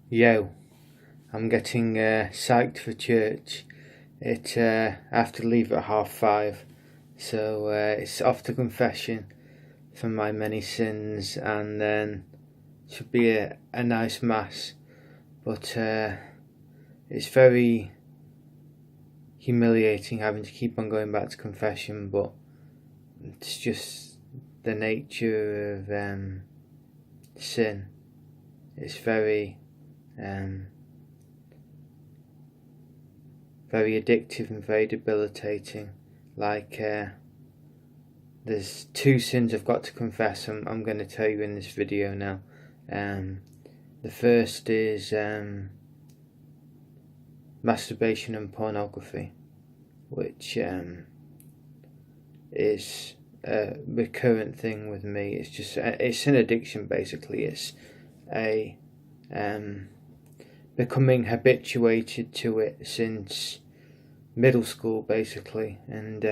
Yo, I'm getting psyched for church. I have to leave at 5:30, so it's off to confession for my many sins, and then should be a nice mass. But it's very humiliating having to keep on going back to confession. But it's just the nature of sin. It's very addictive and very debilitating. There's two sins I've got to confess. I'm going to tell you in this video now. The first is masturbation and pornography, which is a recurrent thing with me. It's an addiction basically. It's a becoming habituated to it since middle school basically, and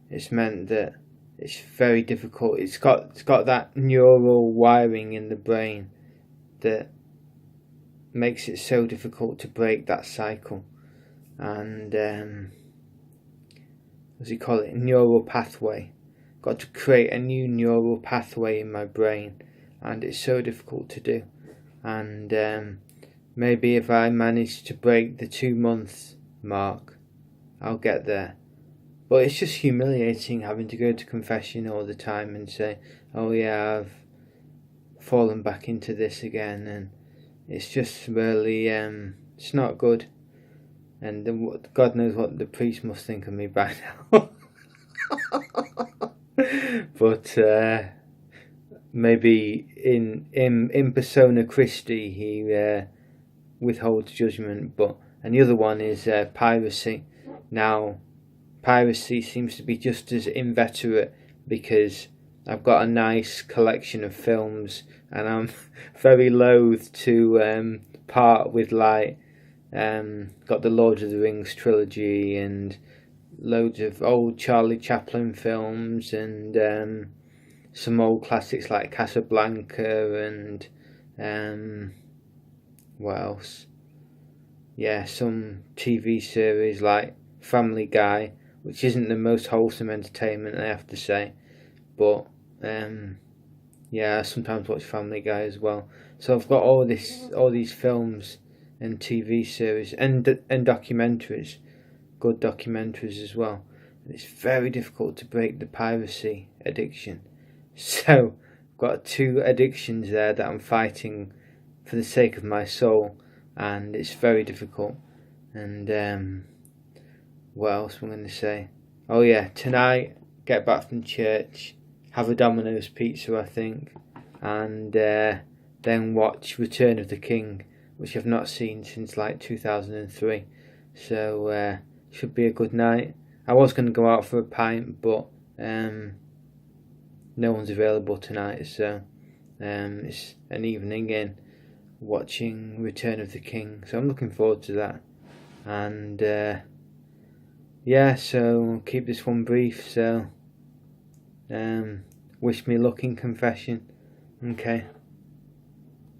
it's meant that it's very difficult. It's got that neural wiring in the brain that makes it so difficult to break that cycle, and as you call it, neural pathway. Got to create a new neural pathway in my brain, and it's so difficult to do. And maybe if I manage to break the 2 month mark, I'll get there. But it's just humiliating having to go to confession all the time and say, oh yeah, I've fallen back into this again, and it's just really, it's not good. And God knows what the priest must think of me by now. But maybe in persona Christi he withholds judgment. And the other one is piracy. Now, piracy seems to be just as inveterate because I've got a nice collection of films, and I'm very loath to part with got the Lord of the Rings trilogy and loads of old Charlie Chaplin films, and some old classics like Casablanca, and what else? Yeah, some TV series like Family Guy, which isn't the most wholesome entertainment, I have to say, but yeah, I sometimes watch Family Guy as well. So I've got all these films and TV series and documentaries, good documentaries as well. And it's very difficult to break the piracy addiction. So I've got two addictions there that I'm fighting for the sake of my soul, and it's very difficult. And what else am I going to say? Oh yeah, tonight, get back from church, have a Domino's pizza I think, and then watch Return of the King, which I've not seen since like 2003. So should be a good night. I was going to go out for a pint, but no one's available tonight, so it's an evening in watching Return of the King, so I'm looking forward to that. And yeah, so I'll keep this one brief. So wish me luck in confession. Okay.